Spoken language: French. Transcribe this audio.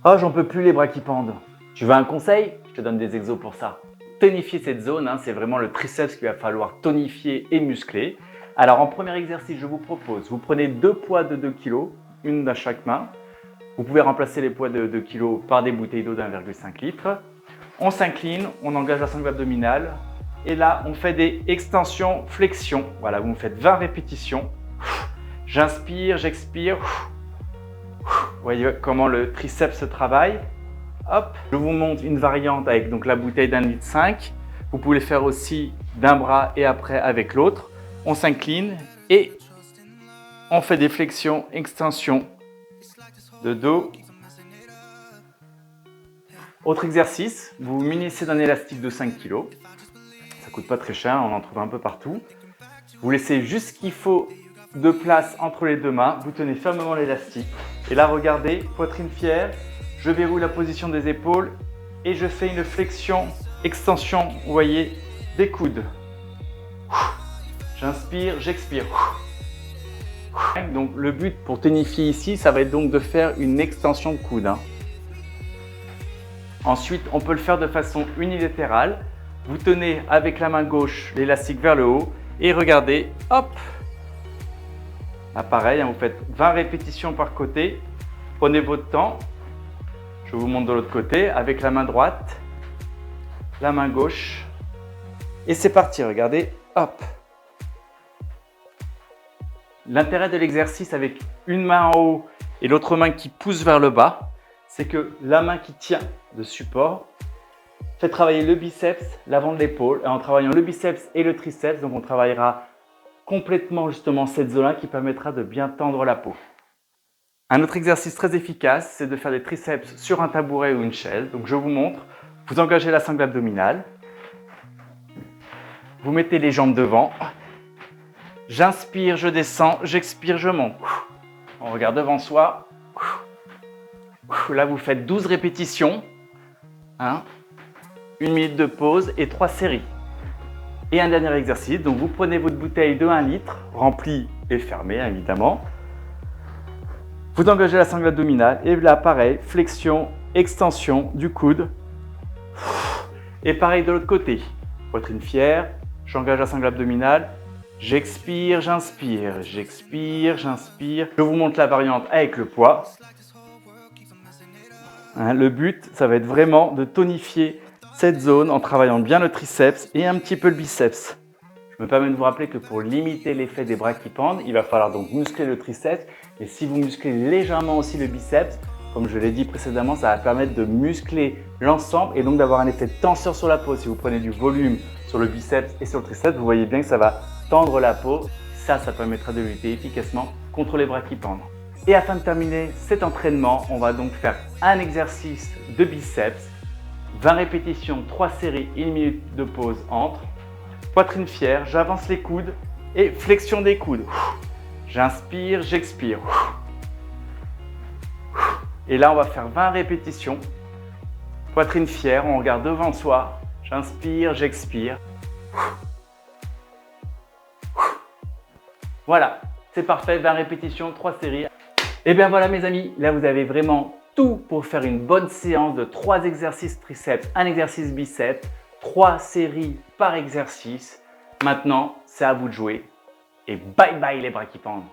Oh, j'en peux plus les bras qui pendent. Tu veux un conseil? Je te donne des exos pour ça. Tonifier cette zone, c'est vraiment le triceps qu'il va falloir tonifier et muscler. Alors en premier exercice, je vous propose, vous prenez 2 poids de 2 kg, une dans chaque main. Vous pouvez remplacer les poids de 2 kg par des bouteilles d'eau d'1,5 litre. On s'incline, on engage la sangle abdominale. Et là, on fait des extensions, flexions. Voilà, vous me faites 20 répétitions. J'inspire, j'expire. Vous voyez comment le triceps se travaille. Hop, je vous montre une variante avec donc la bouteille d'1,5 litre. Vous pouvez le faire aussi d'un bras et après avec l'autre. On s'incline et on fait des flexions, extensions de dos. Autre exercice, vous vous munissez d'un élastique de 5 kg. Ça coûte pas très cher, on en trouve un peu partout. Vous laissez juste ce qu'il faut de place entre les deux mains. Vous tenez fermement l'élastique. Et là, regardez, poitrine fière. Je verrouille la position des épaules et je fais une flexion, extension, vous voyez, des coudes. J'inspire, j'expire. Donc le but pour tonifier ici, ça va être donc de faire une extension de coude. Ensuite, on peut le faire de façon unilatérale. Vous tenez avec la main gauche l'élastique vers le haut et regardez, hop. Là pareil, vous faites 20 répétitions par côté. Prenez votre temps. Je vous montre de l'autre côté avec la main droite, la main gauche. Et c'est parti, regardez, hop. L'intérêt de l'exercice avec une main en haut et l'autre main qui pousse vers le bas, c'est que la main qui tient de support fait travailler le biceps, l'avant de l'épaule. Et en travaillant le biceps et le triceps, donc on travaillera complètement justement cette zone-là qui permettra de bien tendre la peau. Un autre exercice très efficace, c'est de faire des triceps sur un tabouret ou une chaise. Donc je vous montre, vous engagez la sangle abdominale, vous mettez les jambes devant, j'inspire, je descends, j'expire, je monte. On regarde devant soi. Là, vous faites 12 répétitions, 1 minute de pause et 3 séries. Et un dernier exercice, donc vous prenez votre bouteille de 1 litre, remplie et fermée évidemment. Vous engagez la sangle abdominale et là, pareil, flexion, extension du coude. Et pareil de l'autre côté, poitrine fière, j'engage la sangle abdominale. J'expire, j'inspire, j'expire, j'inspire. Je vous montre la variante avec le poids. Le but, ça va être vraiment de tonifier cette zone en travaillant bien le triceps et un petit peu le biceps. Je me permets de vous rappeler que pour limiter l'effet des bras qui pendent, il va falloir donc muscler le triceps. Et si vous musclez légèrement aussi le biceps, comme je l'ai dit précédemment, ça va permettre de muscler l'ensemble et donc d'avoir un effet de tenseur sur la peau. Si vous prenez du volume sur le biceps et sur le triceps, vous voyez bien que ça va tendre la peau. Ça permettra de lutter efficacement contre les bras qui pendent. Et afin de terminer cet entraînement, on va donc faire un exercice de biceps, 20 répétitions, 3 séries, 1 minute de pause entre. Poitrine fière, j'avance les coudes et flexion des coudes. J'inspire, j'expire. Et là, on va faire 20 répétitions. Poitrine fière, on regarde devant soi. J'inspire, j'expire. Voilà, c'est parfait, 20 répétitions, 3 séries. Et bien voilà mes amis, là vous avez vraiment tout pour faire une bonne séance de 3 exercices triceps, un exercice biceps, 3 séries par exercice. Maintenant, c'est à vous de jouer et bye bye les bras qui pendent.